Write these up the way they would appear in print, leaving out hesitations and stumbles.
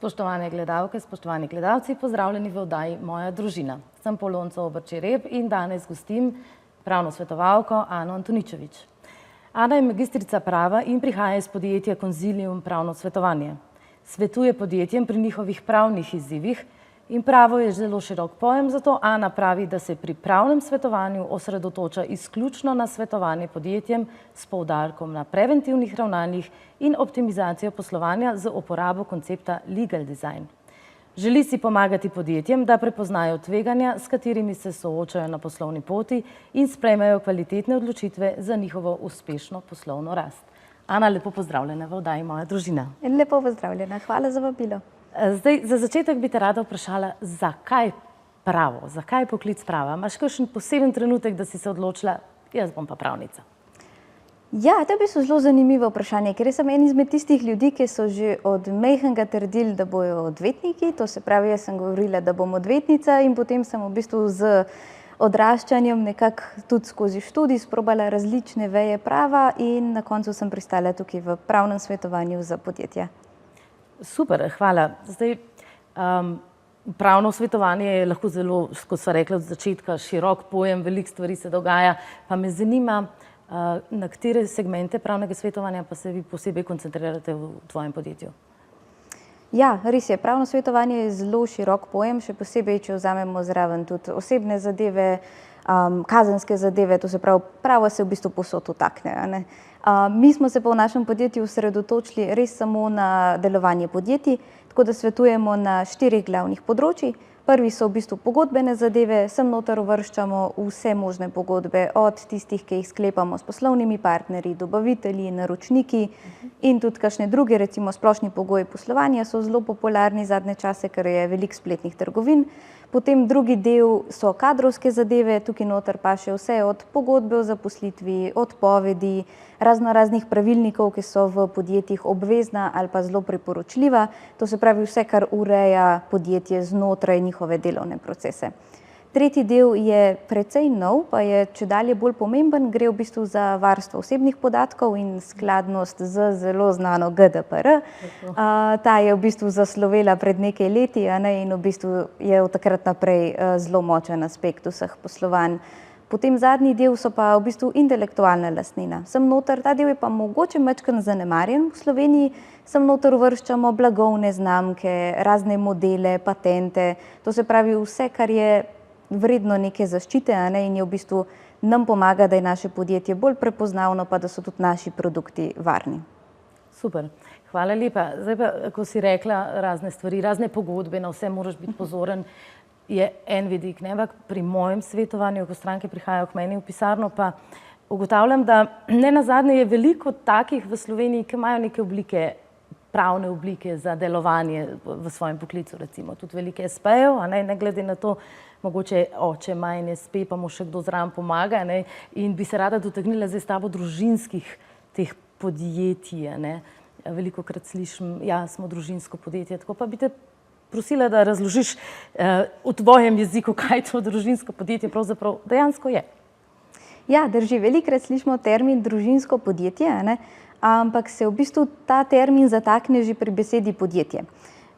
Spoštovane gledalke, spoštovani gledalci, pozdravljeni v oddaji Moja družina. Sem Polonca Obrče-Rep in danes gostim pravno svetovalko Ano Antoničević. Ana je magistrica prava in prihaja iz podjetja Consilium pravno svetovanje. Svetuje podjetjem pri njihovih pravnih izzivih in pravo je zelo širok pojem, zato Ana pravi, da se pri pravnem svetovanju osredotoča izključno na svetovanje podjetjem s poudarkom na preventivnih ravnanjih in optimizacijo poslovanja z uporabo koncepta legal design. Želi si pomagati podjetjem, da prepoznajo tveganja, s katerimi se soočajo na poslovni poti in sprejmejo kvalitetne odločitve za njihovo uspešno poslovno rast. Ana, lepo pozdravljena v oddaji Moja družina. Lepo pozdravljena, hvala za vabilo. Zdaj, za začetek bi te rada vprašala, zakaj pravo, zakaj poklic prava? Imaš kakšen poseben trenutek, da si se odločila, jaz bom pa pravnica? Ja, to je v bistvu zelo zanimivo vprašanje, ker sem en izmed tistih ljudi, ki so že od majhnega trdili, da bojo odvetniki. To se pravi, jaz sem govorila, da bom odvetnica in potem sem v bistvu z odraščanjem nekako tudi skozi študij sprobala različne veje prava in na koncu sem pristala tukaj v pravnem svetovanju za podjetja. Super, hvala. Zdaj, pravno svetovanje je lahko zelo, kot sva rekla od začetka, širok pojem, veliko stvari se dogaja, pa me zanima, na katere segmente pravnega svetovanja pa se vi posebej koncentrirate v tvojem podjetju? Ja, res je, pravno svetovanje je zelo širok pojem, še posebej, če vzamemo zraven tudi osebne zadeve, kazenske zadeve, to se pravi, pravo se v bistvu povsod vtakne, a ne. Mi smo se pa v našem podjetju osredotočili res samo na delovanje podjetij, tako da svetujemo na 4 glavnih področjih. Prvi so v bistvu pogodbene zadeve, sem noter uvrščamo vse možne pogodbe, od tistih, ki jih sklepamo s poslovnimi partnerji, dobavitelji, naročniki in tudi kakšne druge, recimo splošni pogoji poslovanja so zelo popularni zadnje čase, ker je veliko spletnih trgovin. Potem drugi del so kadrovske zadeve, tukaj noter pa še vse od pogodbe o zaposlitvi, odpovedi, raznih pravilnikov, ki so v podjetjih obvezna ali pa zelo priporočljiva. To se pravi vse, kar ureja podjetje znotraj njihove delovne procese. Tretji del je precej nov, pa je čedalje bolj pomemben, gre v bistvu za varstvo osebnih podatkov in skladnost z zelo znano GDPR. Ta je v bistvu zaslovela pred nekaj leti, a ne, in v bistvu je od takrat naprej zelo močen aspekt vseh poslovanj. Potem zadnji del so pa v bistvu intelektualna lastnina. Sem noter, ta del je pa mogoče majčkeno zanemarjen v Sloveniji, sem noter uvrščamo blagovne znamke, razne modele, patente, to se pravi vse, kar je vredno neke zaščite, a ne, in je v bistvu nam pomaga, da je naše podjetje bolj prepoznavno, pa da so tudi naši produkti varni. Super, hvala lepa. Zdaj pa, ko si rekla razne stvari, razne pogodbe, na vse moraš biti pozoren, je en vidik, ne, ampak pri mojem svetovanju, ko stranke prihajajo k meni v pisarno, pa ugotavljam, da ne nazadnje je veliko takih v Sloveniji, ki imajo neke oblike, pravne oblike za delovanje v svojem poklicu, recimo tudi velike SP-jev, a ne glede na to, mogoče oče ima en SP, pa mu še kdo zraven pomaga, ne, in bi se rada dotaknila zdaj s tabo družinskih teh podjetij, ne. Velikokrat slišim, ja, smo družinsko podjetje, tako pa bi te prosila, da razložiš v tvojem jeziku, kaj to družinsko podjetje pravzaprav dejansko je. Ja, drži, velikokrat slišimo termin družinsko podjetje, a ne, ampak se v bistvu ta termin zatakne že pri besedi podjetje.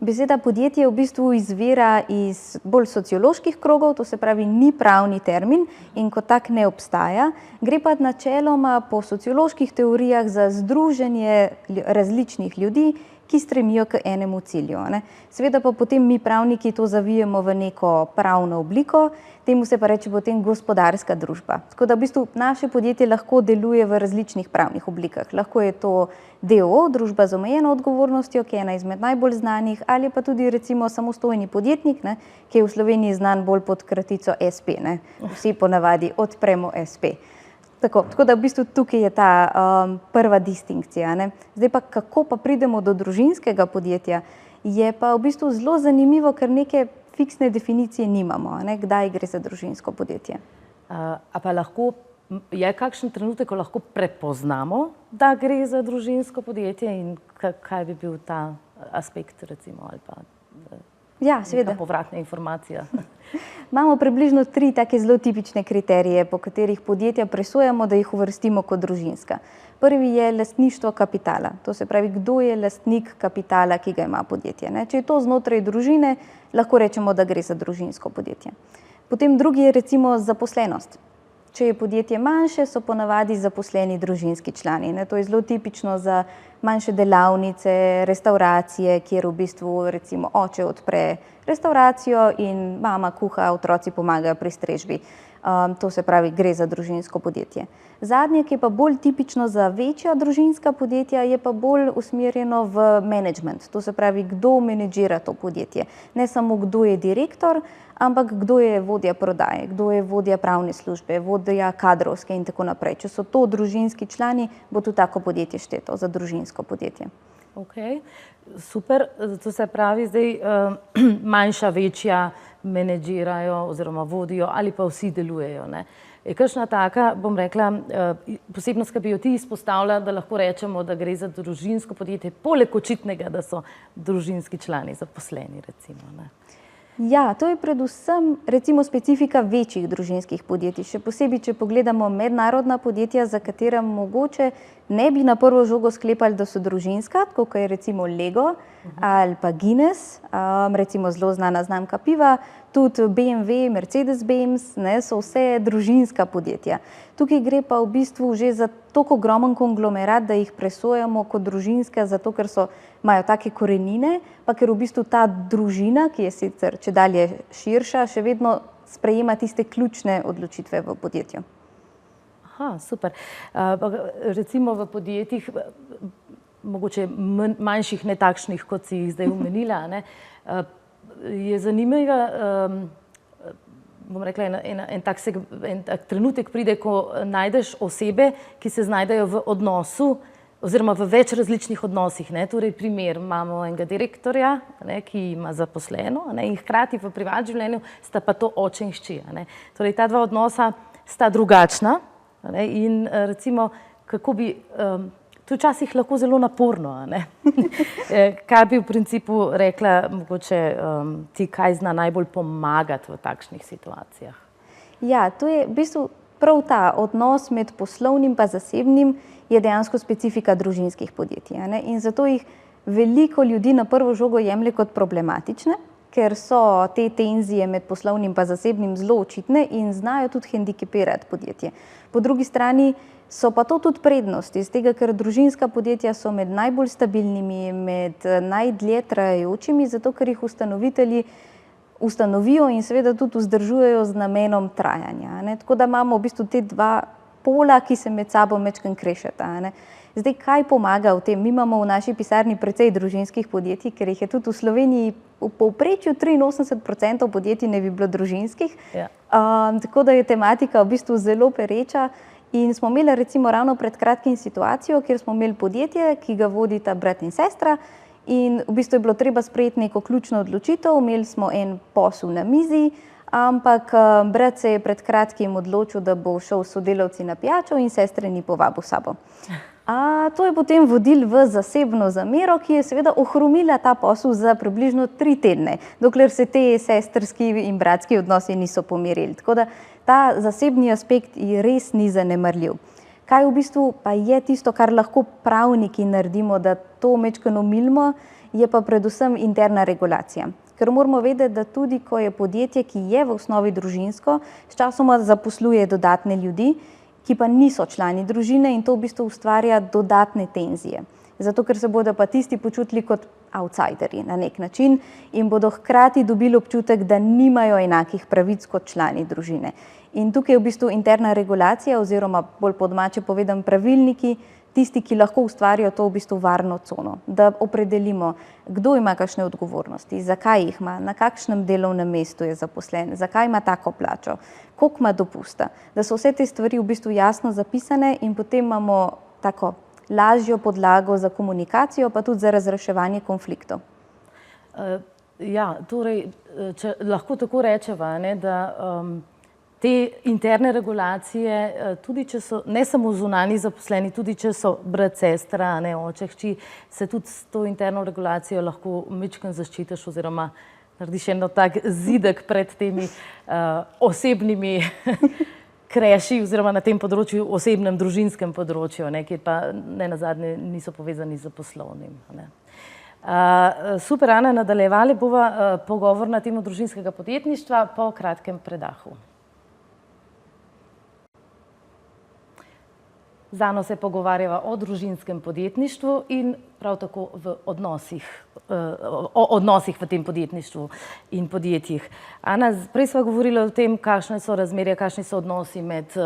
Beseda podjetje v bistvu izvira iz bolj socioloških krogov, to se pravi ni pravni termin in kot tak ne obstaja. Gre pa načeloma po socioloških teorijah za združenje različnih ljudi, ki stremijo k enemu cilju, ne. Seveda pa potem mi pravniki to zavijemo v neko pravno obliko, temu se pa reče potem gospodarska družba. Tako da v bistvu naše podjetje lahko deluje v različnih pravnih oblikah. Lahko je to d.o.o., družba z omejeno odgovornostjo, ki je ena izmed najbolj znanih, ali pa tudi recimo samostojni podjetnik, ne, ki je v Sloveniji znan bolj pod kratico SP, ne. Vsi ponavadi odpremo SP. Tako da v bistvu tukaj je ta prva distinkcija, ne. Zdaj pa kako pa pridemo do družinskega podjetja, je pa v bistvu zelo zanimivo, ker neke fiksne definicije nimamo, ne, kdaj gre za družinsko podjetje. A pa lahko, je kakšen trenutek, ko lahko prepoznamo, da gre za družinsko podjetje in kaj bi bil ta aspekt, recimo, ali pa... Ja, seveda. Povratna informacija. Imamo približno 3 take zelo tipične kriterije, po katerih podjetja presojamo, da jih uvrstimo kot družinska. Prvi je lastništvo kapitala, to se pravi, kdo je lastnik kapitala, ki ga ima podjetje. Če je to znotraj družine, lahko rečemo, da gre za družinsko podjetje. Potem drugi je recimo zaposlenost. Če je podjetje manjše, so ponavadi zaposleni družinski člani. To je zelo tipično za manjše delavnice, restauracije, kjer v bistvu recimo oče odpre restauracijo in mama kuha, otroci pomagajo pri strežbi. To se pravi, gre za družinsko podjetje. Zadnje, ki je pa bolj tipično za večja družinska podjetja, je pa bolj usmerjeno v management. To se pravi, kdo menedžira to podjetje. Ne samo kdo je direktor, ampak kdo je vodja prodaje, kdo je vodja pravne službe, vodja kadrovske in tako naprej. Če so to družinski člani, bo tudi tako podjetje šteto za družinsko podjetje. Ok, super. To se pravi, zdaj manjša, večja menedžirajo oziroma vodijo ali pa vsi delujejo. Je kakšna taka, bom rekla, posebnost, ki bi jo ti izpostavila, da lahko rečemo, da gre za družinsko podjetje, poleg očitnega, da so družinski člani zaposleni, recimo? Ja, to je predvsem recimo specifika večjih družinskih podjetij. Še posebej, če pogledamo mednarodna podjetja, za katera mogoče ne bi na prvo žogo sklepali, da so družinska, kot je recimo Lego ali pa Guinness, recimo zelo znana znamka piva, tudi BMW, Mercedes-Benz, so vse družinska podjetja. Tukaj gre pa v bistvu že za toliko ogromen konglomerat, da jih presojamo kot družinska, zato ker imajo take korenine, pa ker v bistvu ta družina, ki je sicer čedalje širša, še vedno sprejema tiste ključne odločitve v podjetju. Aha, super. Recimo v podjetjih, mogoče manjših, ne takšnih, kot si jih zdaj omenila, je zanimiva, bom rekla, en tak trenutek pride, ko najdeš osebe, ki se znajdejo v odnosu oziroma v več različnih odnosih. Torej, primer, imamo enega direktorja, ki ima zaposleno in hkrati v privatnem življenju sta pa to oče in hči. Torej, ta dva odnosa sta drugačna in recimo, kako bi, to je včasih lahko zelo naporno. Kaj bi v principu rekla, mogoče ti, kaj zna najbolj pomagati v takšnih situacijah? Ja, to je v bistvu prav ta odnos med poslovnim pa zasebnim je dejansko specifika družinskih podjetij. In zato jih veliko ljudi na prvo žogo jemlje kot problematične, ker so te tenzije med poslovnim pa zasebnim zelo očitne in znajo tudi hendikepirati podjetje. Po drugi strani so pa to tudi prednosti, iz tega, ker družinska podjetja so med najbolj stabilnimi, med najdlje trajajočimi, zato ker jih ustanovitelji ustanovijo in seveda tudi vzdržujejo z namenom trajanja. Tako da imamo v bistvu te dva pola, ki se med sabo majčkeno krešeta. Zdaj, kaj pomaga v tem? Mi imamo v naši pisarni precej družinskih podjetij, ker jih je tudi v Sloveniji v povprečju 83% podjetij ne bi bilo družinskih. Ja. Tako da je tematika v bistvu zelo pereča. In smo imeli recimo ravno pred kratkim situacijo, kjer smo imeli podjetje, ki ga vodita brat in sestra, in v bistvu je bilo treba sprejeti neko ključno odločitev. Imeli smo en posel na mizi, ampak brat se je pred kratkim odločil, da bo šel s sodelavci na pijačo in sestre ni povabil s sabo. To je potem vodilo v zasebno zamero, ki je seveda ohromila ta posel za približno 3 tedne, dokler se te sestrski in bratski odnosi niso pomirili. Tako da ta zasebni aspekt res ni zanemarljiv. Kaj v bistvu pa je tisto, kar lahko pravniki naredimo, da to majčkeno omilimo, je pa predvsem interna regulacija. Ker moramo vedeti, da tudi ko je podjetje, ki je v osnovi družinsko, sčasoma zaposluje dodatne ljudi, ki pa niso člani družine, in to v bistvu ustvarja dodatne tenzije. Zato, ker se bodo pa tisti počutili kot outsiderji na nek način in bodo hkrati dobili občutek, da nimajo enakih pravic kot člani družine. In tukaj je v bistvu interna regulacija oziroma bolj po domače povedano pravilniki tisti, ki lahko ustvarijo to v bistvu varno cono, da opredelimo, kdo ima kakšne odgovornosti, zakaj jih ima, na kakšnem delovnem mestu je zaposlen, zakaj ima tako plačo, koliko ima dopusta, da so vse te stvari v bistvu jasno zapisane in potem imamo tako lažjo podlago za komunikacijo, pa tudi za razreševanje konfliktov. Ja, torej, če lahko tako rečeva, da te interne regulacije, tudi če so ne samo zunanji zaposleni, tudi če so brat, sestra, oče, hči, se tudi s to interno regulacijo lahko majčkeno zaščitiš oziroma narediš eno tak zidek pred temi osebnimi kreši oziroma na tem področju, osebnem, družinskem področju, kjer pa ne nazadnje niso povezani z poslovnim. Super, Ana, nadaljevali bova pogovor na temo družinskega podjetništva po kratkem predahu. Z Ano se pogovarjava o družinskem podjetništvu in prav tako o odnosih v tem podjetništvu in podjetjih. Ana, prej sva govorila o tem, kakšne so razmerja, kakšni so odnosi med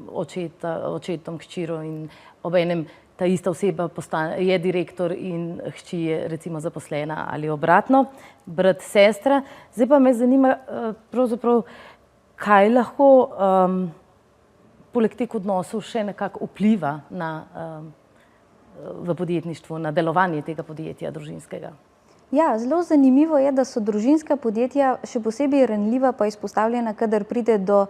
očetom, hčiro in obenem ta ista oseba je direktor in hči je recimo zaposlena ali obratno, brat, sestra. Zdaj pa me zanima pravzaprav, kaj lahko poleg teh odnosov še nekako vpliva v podjetništvu, na delovanje tega podjetja družinskega. Ja, zelo zanimivo je, da so družinska podjetja še posebej ranljiva pa izpostavljena, kadar pride do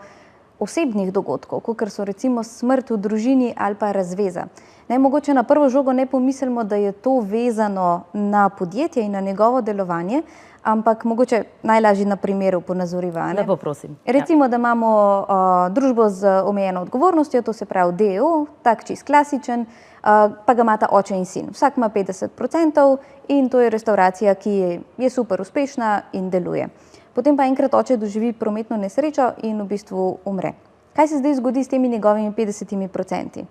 osebnih dogodkov, kot so recimo smrt v družini ali pa razveza. Mogoče na prvo žogo ne pomislimo, da je to vezano na podjetje in na njegovo delovanje, ampak mogoče najlažje na primeru ponazoriva. Lepo prosim. Recimo, da imamo družbo z omejeno odgovornostjo, to se pravi d.o.o., tak čist klasičen, pa ga imata oče in sin. Vsak ima 50% in to je restauracija, ki je super uspešna in deluje. Potem pa enkrat oče doživi prometno nesrečo in v bistvu umre. Kaj se zdaj zgodi s temi njegovimi 50%?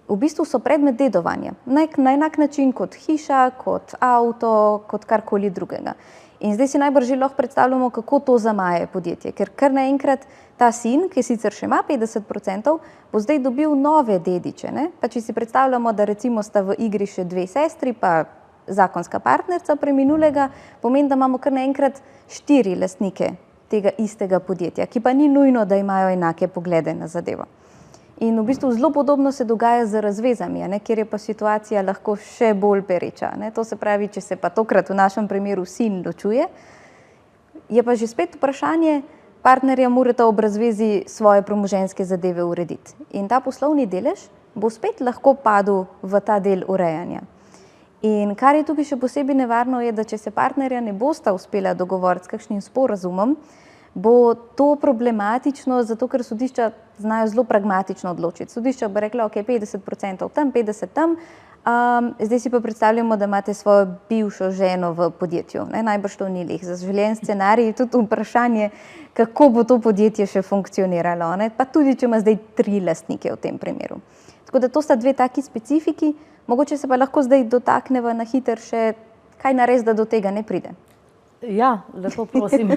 V bistvu so predmet dedovanja. Na enak način kot hiša, kot avto, kot karkoli drugega. In zdaj si najbrž že lahko predstavljamo, kako to zamaje podjetje. Ker kar naenkrat ta sin, ki sicer še ima 50%, bo zdaj dobil nove dediče. Pa če si predstavljamo, da recimo sta v igri še dve sestri, pa zakonska partnerca preminulega, pomeni, da imamo kar naenkrat 4 lastnike tega istega podjetja, ki pa ni nujno, da imajo enake poglede na zadevo. In v bistvu zelo podobno se dogaja z razvezami, kjer je pa situacija lahko še bolj pereča. To se pravi, če se pa tokrat v našem primeru sin ločuje, je pa že spet vprašanje, partnerja morata ob razvezi svoje premoženjske zadeve urediti. In ta poslovni delež bo spet lahko padel v ta del urejanja. In kar je tukaj še posebej nevarno je, da če se partnerja ne bosta uspela dogovoriti s kakšnim sporazumom, bo to problematično, zato ker sodišča znajo zelo pragmatično odločiti. Sodišča bo rekla, ok, 50% tam, 50% tam, zdaj si pa predstavljamo, da imate svojo bivšo ženo v podjetju. Najbrž to ni lih. Za življenj scenarij je tudi vprašanje, kako bo to podjetje še funkcioniralo. Pa tudi, če ima zdaj 3 lastnike v tem primeru. Tako da to sta dve taki specifiki, mogoče se pa lahko zdaj dotakneva na hiter še, kaj narediti, da do tega ne pride. Ja, lepo prosim.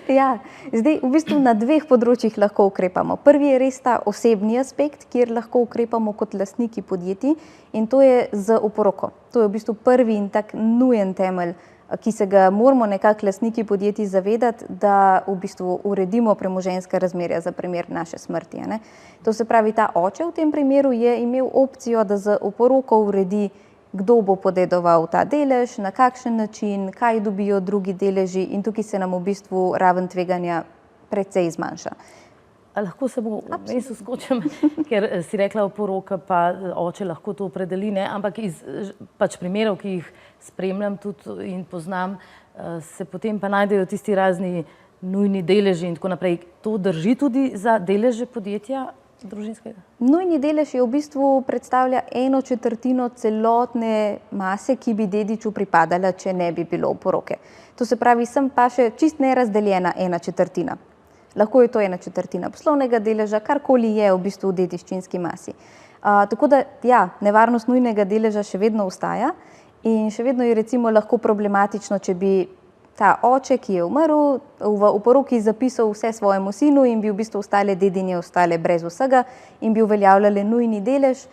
Ja, zdaj v bistvu na 2 področjih lahko ukrepamo. Prvi je res ta osebni aspekt, kjer lahko ukrepamo kot lastniki podjetij in to je z oporoko. To je v bistvu prvi in tak nujen temelj, ki se ga moramo nekako lastniki podjetij zavedati, da v bistvu uredimo premoženjska razmerja za primer naše smrti. To se pravi, ta oče v tem primeru je imel opcijo, da z oporoko uredi, kdo bo podedoval ta delež, na kakšen način, kaj dobijo drugi deleži in tukaj se nam v bistvu raven tveganja precej zmanjša. Lahko samo vmes uskočim, ker si rekla oporoka, pa oče lahko to opredeli, ampak iz primerov, ki jih spremljam tudi in poznam, se potem pa najdejo tisti razni nujni deleži in tako naprej. To drži tudi za deleže podjetja družinskega? Nujni delež je v bistvu predstavlja 1/4 celotne mase, ki bi dediču pripadala, če ne bi bilo oporoke. To se pravi, sem pa še čist nerazdeljena 1/4. Lahko je to 1/4 poslovnega deleža, karkoli je v bistvu v dediščinski masi. Tako da, ja, nevarnost nujnega deleža še vedno ostaja in še vedno je recimo lahko problematično, če bi ta oče, ki je umrl, v oporoki zapisal vse svojemu sinu in bi v bistvu ostale dedinje ostale brez vsega in bi uveljavljale nujni delež,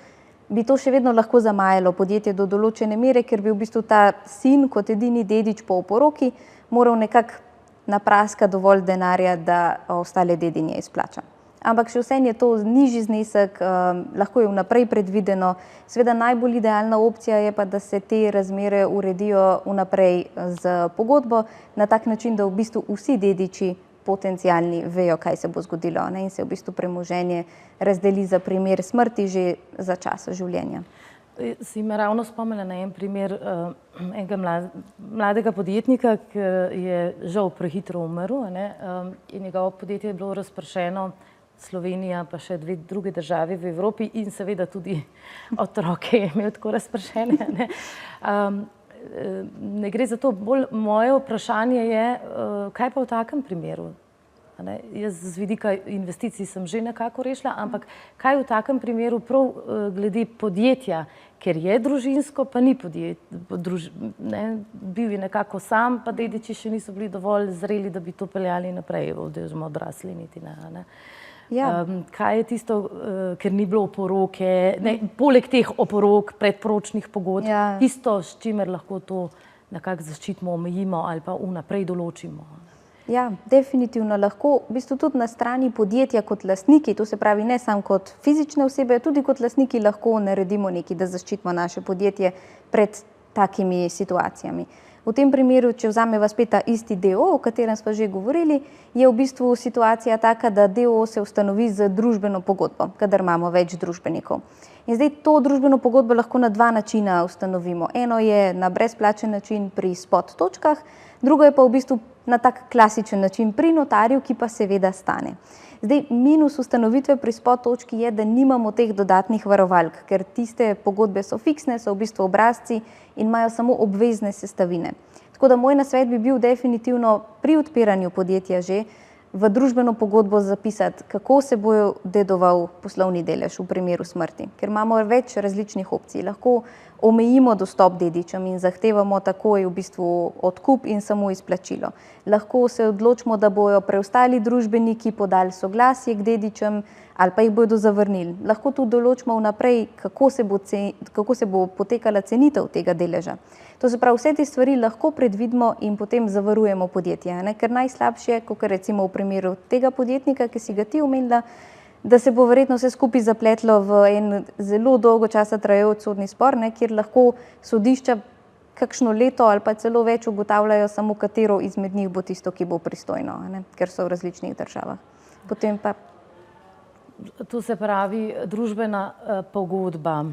bi to še vedno lahko zamajalo podjetje do določene mere, ker bi v bistvu ta sin kot edini dedič po oporoki moral nekako napraskati dovolj denarja, da ostale dedinje izplača. Ampak še vseeno je to nižji znesek, lahko je vnaprej predvideno. Seveda najbolj idealna opcija je pa, da se te razmere uredijo vnaprej z pogodbo na tak način, da v bistvu vsi dediči potencialni vejo, kaj se bo zgodilo in se v bistvu premoženje razdeli za primer smrti že za časa življenja. Si me ravno spomnila na en primer enega mladega podjetnika, ki je žal prehitro umrl, in njegovo podjetje je bilo razpršeno, Slovenija pa še 2 druge države v Evropi in seveda tudi otroke je imel tako razpršene. Ne gre za to, bolj moje vprašanje je, kaj pa v takem primeru? Jaz z vidika investicij sem že nekako rešila, ampak kaj v takem primeru prav glede podjetja, ker je družinsko, pa ni bil je nekako sam, pa dediči še niso bili dovolj zreli, da bi to peljali naprej, oziroma odrasli niti ne. Kaj je tisto, ker ni bilo oporoke, poleg teh oporok, predporočnih pogodb, tisto, s čimer lahko to nekako zaščitimo, omejimo ali pa vnaprej določimo? Ja, definitivno lahko, v bistvu tudi na strani podjetja kot lastniki, to se pravi ne samo kot fizične osebe, tudi kot lastniki lahko naredimo nekaj, da zaščitimo naše podjetje pred takimi situacijami. V tem primeru, če vzameva spet ta isti DO, o katerem smo že govorili, je v bistvu situacija taka, da DO se ustanovi z družbeno pogodbo, kadar imamo več družbenikov. In zdaj to družbeno pogodbo lahko na 2 načina ustanovimo. Eno je na brezplačen način pri spot točkah, drugo je pa v bistvu na tak klasičen način pri notarju, ki pa seveda stane. Zdaj, minus ustanovitve pri spot točki je, da nimamo teh dodatnih varovalk, ker tiste pogodbe so fiksne, so v bistvu obrazci in imajo samo obvezne sestavine. Tako da moj nasvet bi bil definitivno pri odpiranju podjetja že v družbeno pogodbo zapisati, kako se bo dedoval poslovni delež v primeru smrti, ker imamo več različnih opcij. Lahko omejimo dostop dedičem in zahtevamo takoj v bistvu odkup in samo izplačilo. Lahko se odločimo, da bojo preostali družbeniki podali soglasje k dedičem ali pa jih bodo zavrnili. Lahko tudi določimo vnaprej, kako se bo potekala cenitev tega deleža. To se pravi, vse te stvari lahko predvidimo in potem zavarujemo podjetje, ker najslabše, kot recimo v primeru tega podjetnika, ki si ga ti omenila, da se bo verjetno vse skupaj zapletlo v en zelo dolgo časa trajajoč sodni spor, kjer lahko sodišča kakšno leto ali pa celo več ugotavljajo samo, katero izmed njih bo tisto, ki bo pristojno, ker so v različnih državah. Potem pa... To se pravi, družbena pogodba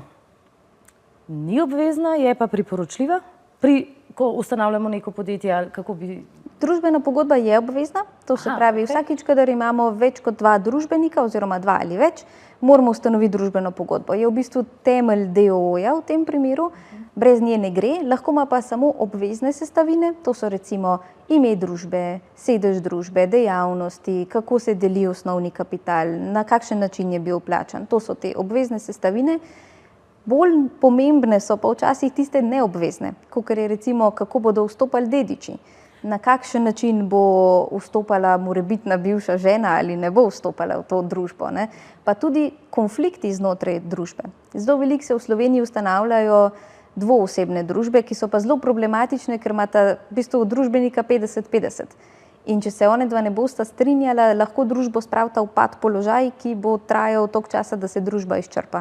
ni obvezna, je pa priporočljiva, ko ustanavljamo neko podjetje, ali kako bi... Družbena pogodba je obvezna, to se pravi, vsakič, kadar imamo več kot 2 družbenika oziroma 2 ali več, moramo ustanoviti družbeno pogodbo. Je v bistvu temelj DOO-ja v tem primeru, brez nje ne gre, lahko ima pa samo obvezne sestavine, to so recimo ime družbe, sedež družbe, dejavnosti, kako se deli osnovni kapital, na kakšen način je bil plačan. To so te obvezne sestavine. Bolj pomembne so pa včasih tiste neobvezne, kakor je recimo, kako bodo vstopali dediči. Na kakšen način bo vstopala morebitna bivša žena ali ne bo vstopala v to družbo. Pa tudi konflikti znotraj družbe. Zelo veliko se v Sloveniji ustanavljajo dvoosebne družbe, ki so pa zelo problematične, ker imata v bistvu družbenika 50-50. In če se onedva ne bosta strinjala, lahko družbo spravita v pad položaj, ki bo trajal toliko časa, da se družba izčrpa.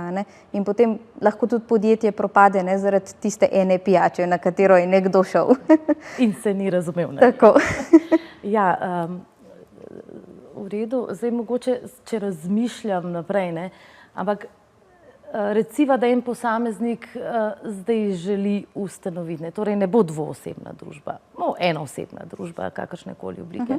In potem lahko tudi podjetje propade zaradi tiste ene pijače, na katero je nekdo šel. In se ni razumel. Tako. Ja, v redu. Zdaj mogoče, če razmišljam naprej, ampak reciva, da en posameznik zdaj želi ustanoviti, torej ne bo dvoosebna družba, enoosebna družba, kakršnekoli oblike.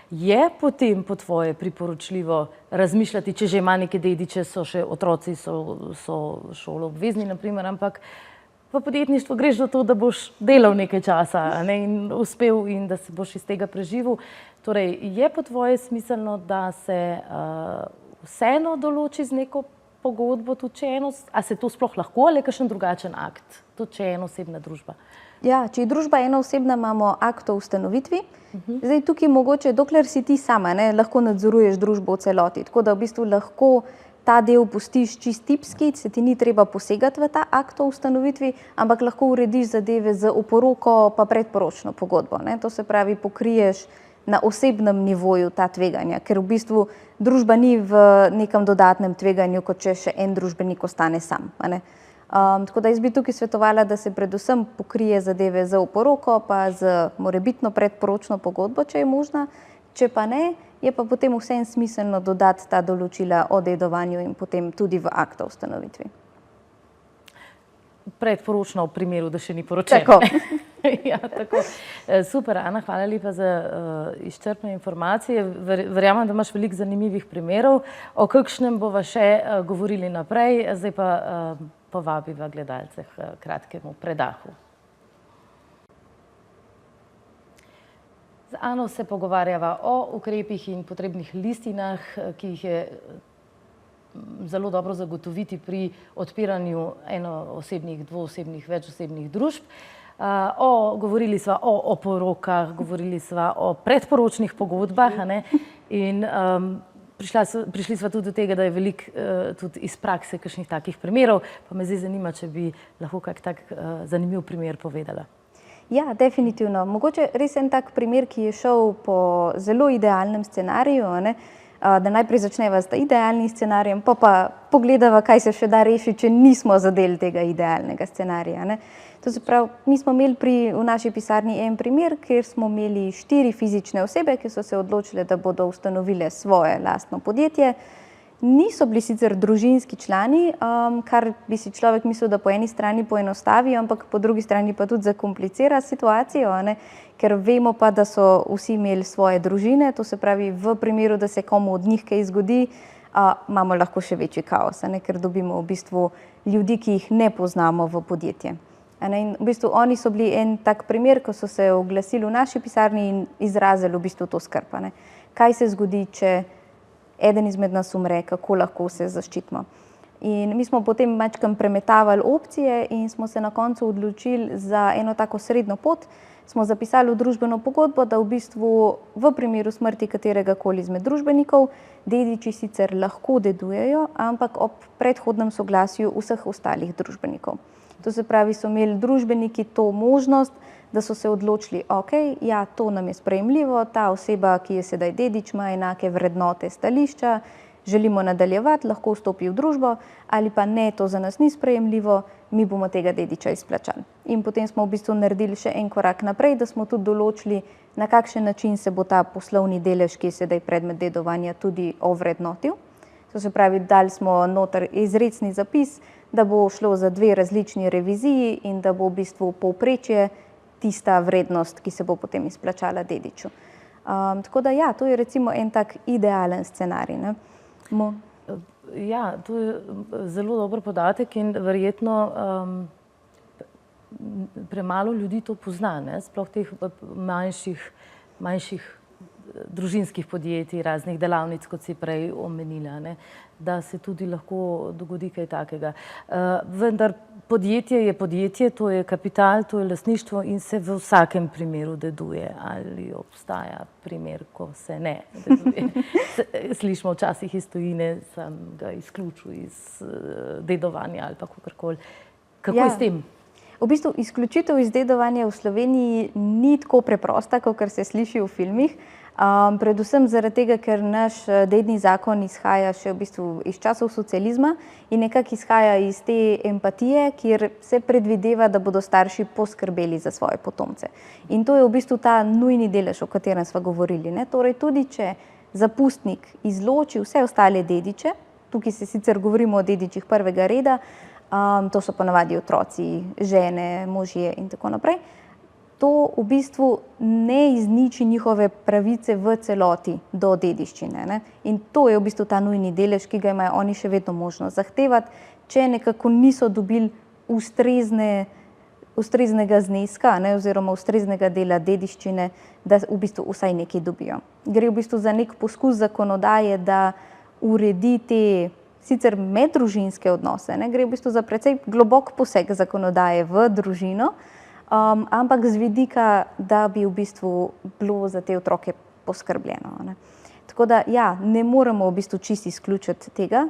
Je potem po tvoje priporočljivo razmišljati, če že ima neke dediče, so še otroci, so šolo obvezni, naprimer, ampak v podjetništvu greš do to, da boš delal nekaj časa in uspel in da se boš iz tega preživel. Torej, je po tvoje smiselno, da se vseeno določi z neko pogodbo, tudi če a se to sploh lahko ali je kakšen drugačen akt, tudi če je enoosebna družba? Ja, če je družba enoosebna, imamo akt o ustanovitvi. Zdaj tukaj mogoče, dokler si ti sama, lahko nadzoruješ družbo v celoti, tako da v bistvu lahko ta del pustiš čist tipski, se ti ni treba posegati v ta akt o ustanovitvi, ampak lahko urediš zadeve z oporoko pa predporočno pogodbo. To se pravi, pokriješ na osebnem nivoju ta tveganja, ker v bistvu družba ni v nekem dodatnem tveganju, kot če še en družbenik ostane sam. Tako da jaz bi tukaj svetovala, da se predvsem pokrije zadeve z oporoko pa z morebitno predporočno pogodbo, če je možna. Če pa ne, je pa potem vseeno smiselno dodati ta določila o dedovanju in potem tudi v akt o ustanovitvi. predporočno v primeru, da še ni poročen. Tako. Ja, tako. Super, Ana, hvala lepa za izčrpne informacije. Verjamem, da imaš veliko zanimivih primerov. O kakšnem bova še govorili naprej, zdaj pa povabiva gledalce k kratkemu predahu. Z Ano se pogovarjava o ukrepih in potrebnih listinah, ki jih je zelo dobro zagotoviti pri odpiranju enoosebnih, dvoosebnih, večosebnih družb. Govorili sva o oporokah, govorili sva o predporočnih pogodbah, a ne, in prišli sva tudi do tega, da je veliko tudi iz prakse kakšnih takih primerov, pa me zdaj zanima, če bi lahko kak tak zanimiv primer povedala. Ja, definitivno. Mogoče res en tak primer, ki je šel po zelo idealnem scenariju, ne, da najprej začneva z idealnim scenarijem, pa pogledava, kaj se še da rešiti, če nismo zadeli tega idealnega scenarija, ne. To se pravi, mi smo imeli v naši pisarni en primer, kjer smo imeli 4 fizične osebe, ki so se odločile, da bodo ustanovile svoje lastno podjetje. Niso bili sicer družinski člani, kar bi si človek mislil, da po eni strani poenostavi, ampak po drugi strani pa tudi zakomplicira situacijo, ne? Ker vemo pa, da so vsi imeli svoje družine, to se pravi, v primeru, da se komu od njih kaj zgodi, imamo lahko še večji kaos, ne? Ker dobimo v bistvu ljudi, ki jih ne poznamo v podjetje. In v bistvu oni so bili en tak primer, ko so se oglasili v naši pisarni in izrazili v bistvu to skrb, ne? Kaj se zgodi, če eden izmed nas umre, kako lahko se zaščitimo. In mi smo potem majčkeno premetavali opcije in smo se na koncu odločili za eno tako srednjo pot. Smo zapisali v družbeno pogodbo, da v bistvu v primeru smrti kateregakoli izmed družbenikov dediči sicer lahko dedujejo, ampak ob predhodnem soglasju vseh ostalih družbenikov. To se pravi, so imeli družbeniki to možnost, da so se odločili, ja, to nam je sprejemljivo, ta oseba, ki je sedaj dedič, ima enake vrednote stališča, želimo nadaljevati, lahko vstopi v družbo, ali pa ne, to za nas ni sprejemljivo, mi bomo tega dediča izplačali. In potem smo v bistvu naredili še en korak naprej, da smo tudi določili, na kakšen način se bo ta poslovni delež, ki je sedaj predmet dedovanja, tudi ovrednotil. To se pravi, dali smo noter izrecni zapis, da bo šlo za 2 različni reviziji in da bo v bistvu povprečje tista vrednost, ki se bo potem izplačala dediču. Tako da ja, to je recimo en tak idealen scenarij, ne. Ja, to je zelo dober podatek in verjetno premalo ljudi to pozna, ne, sploh teh manjših družinskih podjetij, raznih delavnic, kot si prej omenila, ne, da se tudi lahko dogodi kaj takega. Vendar podjetje je podjetje, to je kapital, to je lastništvo in se v vsakem primeru deduje. Ali obstaja primer, ko se ne deduje? Slišimo včasih iz tujine, sem ga izključil iz dedovanja ali pa kakorkoli. Kako je s tem? V bistvu izključitev iz dedovanja v Sloveniji ni tako preprosta, kakor se sliši v filmih. Predvsem zaradi tega, ker naš dedni zakon izhaja še v bistvu iz časov socializma in nekako izhaja iz te empatije, kjer se predvideva, da bodo starši poskrbeli za svoje potomce. In to je v bistvu ta nujni delež, o katerem sva govorili, ne. Torej tudi, če zapustnik izloči vse ostale dediče, tukaj se sicer govorimo o dedičih prvega reda, to so ponavadi otroci, žene, možje in tako naprej, to v bistvu ne izniči njihove pravice v celoti do dediščine, ne. In to je v bistvu ta nujni delež, ki ga imajo oni še vedno možnost zahtevati, če nekako niso dobili ustreznega zneska, ne, oziroma ustreznega dela dediščine, da v bistvu vsaj nekaj dobijo. Gre v bistvu za nek poskus zakonodaje, da uredi te sicer meddružinske odnose, ne, gre v bistvu za precej globok poseg zakonodaje v družino, ampak z vidika, da bi v bistvu bilo za te otroke poskrbljeno, ne. Tako da ja, ne moremo v bistvu čisto izključiti tega.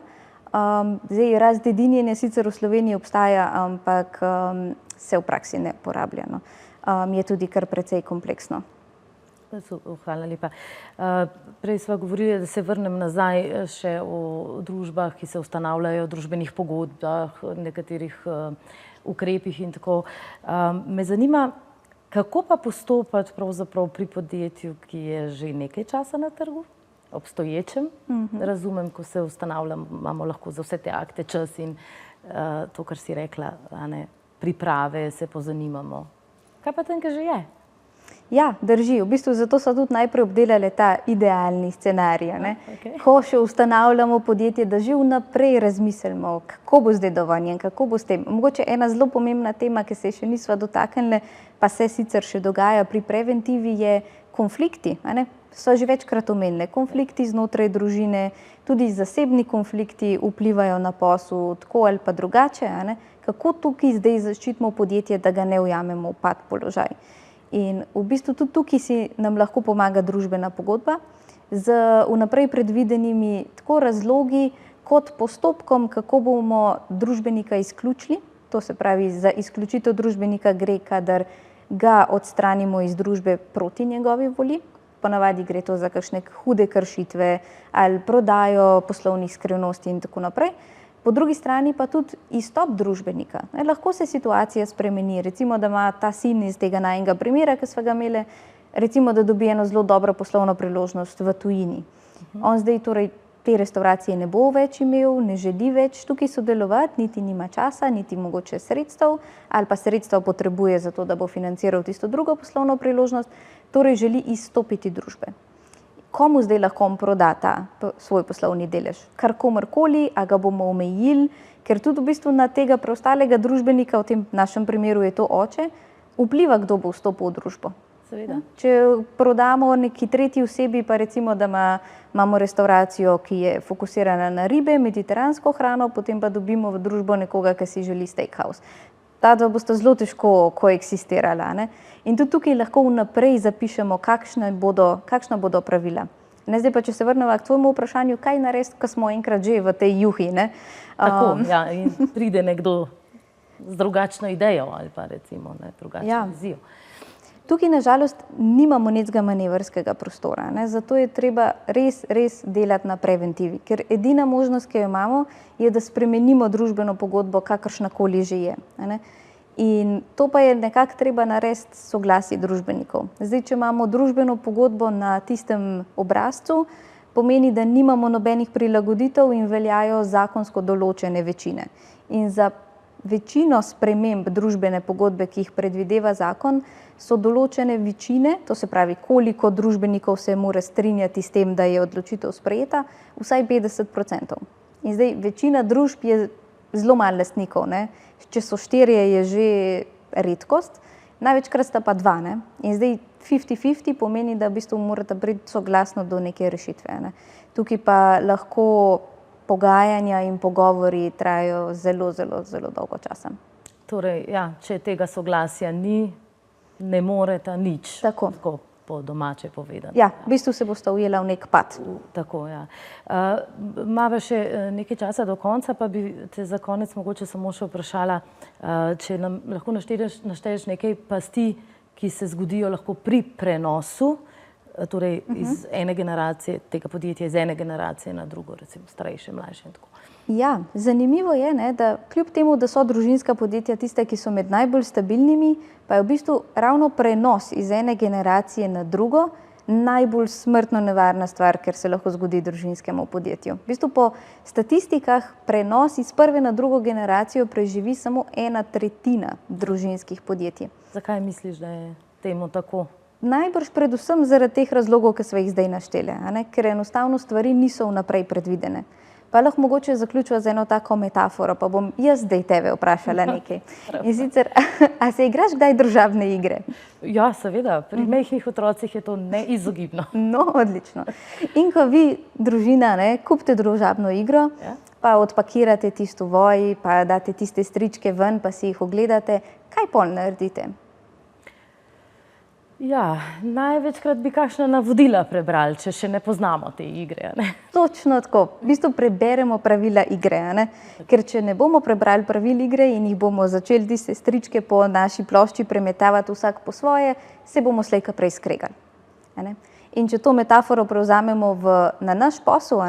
Zdaj, razdedinjenje sicer v Sloveniji obstaja, ampak se v praksi ne uporablja, no. Je tudi kar precej kompleksno. Hvala lepa. Prej sva govorili, da se vrnem nazaj še o družbah, ki se ustanavljajo, družbenih pogodbah, nekaterih ukrepih in tako. Me zanima, kako pa postopati pravzaprav pri podjetju, ki je že nekaj časa na trgu, obstoječem. Razumem, ko se ustanavljam, imamo lahko za vse te akte čas in to, kar si rekla, a ne, priprave, se pozanimamo. Kaj pa tam, kaj že je? Ja, drži. V bistvu zato so tudi najprej obdelali ta idealni scenarij. Okay. Ko še ustanavljamo podjetje, da že vnaprej razmislimo, kako bo z dedovanjem, kako bo s tem. Mogoče ena zelo pomembna tema, ki se je še nisva dotaknili, pa se sicer še dogaja pri preventivi, je konflikti. So že večkrat omenili. Konflikti znotraj družine, tudi zasebni konflikti vplivajo na posel, tako ali pa drugače. Kako tukaj zdaj zaščitimo podjetje, da ga ne ujamemo v pad položaj. In v bistvu tudi tukaj nam lahko pomaga družbena pogodba z vnaprej predvidenimi tako razlogi kot postopkom, kako bomo družbenika izključili. To se pravi, za izključitev družbenika gre, kadar ga odstranimo iz družbe proti njegovi volji. Ponavadi gre to za kakšne hude kršitve ali prodajo poslovnih skrivnosti in tako naprej. Po drugi strani pa tudi izstop družbenika. Lahko se situacija spremeni, recimo, da ima ta sin iz tega najinega primera, ki smo ga imeli, recimo, da dobi eno zelo dobro poslovno priložnost v tujini. On zdaj torej te restauracije ne bo več imel, ne želi več tukaj sodelovati, niti nima časa, niti mogoče sredstev, ali pa sredstva potrebuje za to, da bo financiral tisto drugo poslovno priložnost, torej želi izstopiti družbe. Komu zdaj lahko on proda ta svoj poslovni delež? Kar komorkoli, a ga bomo omejili, ker tudi v bistvu na tega preostalega družbenika, v tem našem primeru je to oče, vpliva, kdo bo vstopil v družbo. Seveda. Če prodamo neki tretji osebi, pa recimo, da imamo restauracijo, ki je fokusirana na ribe, mediteransko hrano, potem pa dobimo v družbo nekoga, ki si želi steakhouse. Ta dva bosta zelo težko koeksistirala. In tudi tukaj lahko vnaprej zapišemo, kakšna bodo pravila. Zdaj pa, če se vrnemo k tvojemu vprašanju, kaj narediti, ko smo enkrat že v tej juhi. Tako, ja, in pride nekdo z drugačno idejo ali pa recimo drugačno vizijo. Tukaj nažalost nimamo nekega manevrskega prostora, zato je treba res delati na preventivi, ker edina možnost, ki jo imamo, je, da spremenimo družbeno pogodbo, kakršnakoli že je. In to pa je nekako treba narediti soglasje družbenikov. Zdaj, če imamo družbeno pogodbo na tistem obrazcu, pomeni, da nimamo nobenih prilagoditev in veljajo zakonsko določene večine. In za večino sprememb družbene pogodbe, ki jih predvideva zakon, so določene večine, to se pravi, koliko družbenikov se mora strinjati s tem, da je odločitev sprejeta, vsaj 50%. In zdaj večina družb je zelo malo lastnikov. Če so 4, je že redkost, največkrat sta pa 2. In zdaj 50-50 pomeni, da v bistvu morata priti soglasno do neke rešitve. Tukaj pa lahko pogajanja in pogovori trajajo zelo, zelo, zelo dolgo časa. Torej, ja, če tega soglasja ni, ne moreta nič. Tako po domače povedano. Ja, v bistvu se bosta ujela v nek pad. Tako, ja. Mava še nekaj časa do konca, pa bi te za konec mogoče samo še vprašala, če nam lahko našteješ nekaj pasti, ki se zgodijo lahko pri prenosu, torej iz ene generacije, tega podjetja iz ene generacije na drugo, recimo starejše, mlajše in tako. Ja, zanimivo je, da kljub temu, da so družinska podjetja tiste, ki so med najbolj stabilnimi, pa je v bistvu ravno prenos iz ene generacije na drugo najbolj smrtno nevarna stvar, ker se lahko zgodi družinskemu podjetju. V bistvu po statistikah prenos iz prve na drugo generacijo preživi samo 1/3 družinskih podjetij. Zakaj misliš, da je temu tako? Najbrž predvsem zaradi teh razlogov, ki smo jih zdaj našteli, ker enostavno stvari niso vnaprej predvidene. Pa lahko mogoče zaključiva z eno tako metaforo, pa bom jaz zdaj tebe vprašala nekaj. In sicer, a se igraš kdaj družabne igre? Ja, seveda. Pri majhnih otrocih je to neizogibno. No, odlično. In ko vi, družina, kupite družabno igro, pa odpakirate tisto voj, pa date tiste stričke ven, pa si jih ogledate, kaj pol naredite? Ja, največkrat bi kakšna navodila prebrali, če še ne poznamo te igre. Točno tako. V bistvu preberemo pravila igre. Ker če ne bomo prebrali pravil igre in jih bomo začeli tiste stričke po naši plošči premetavati vsak po svoje, se bomo slej ko prej skregali. In če to metaforo prevzamemo na naš posel,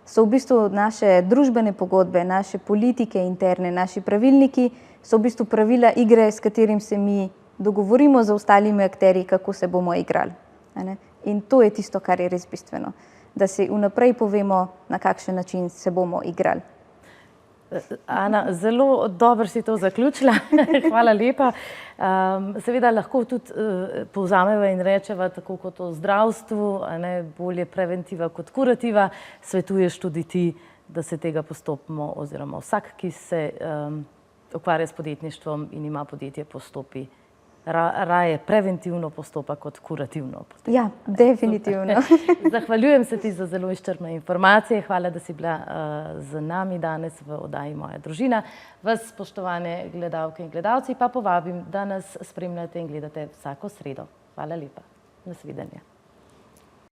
so v bistvu naše družbene pogodbe, naše politike interne, naši pravilniki, so v bistvu pravila igre, s katerim se mi dogovorimo z ostalimi akterji, kako se bomo igrali. In to je tisto, kar je res bistveno. Da si vnaprej povemo, na kakšen način se bomo igrali. Ana, zelo dobro si to zaključila. Hvala lepa. Seveda lahko tudi povzameva in rečeva, tako kot o zdravstvu, bolje preventiva kot kurativa, svetuješ tudi ti, da se tega postopimo, oziroma vsak, ki se ukvarja s podjetništvom in ima podjetje, postopi raje preventivno postopa kot kurativno postopa. Ja, definitivno. Zahvaljujem se ti za zelo izčrpne informacije. Hvala, da si bila z nami danes v oddaji Moja družina. Vas, spoštovane gledalke in gledalci, pa povabim, da nas spremljate in gledate vsako sredo. Hvala lepa. Nasvidenje.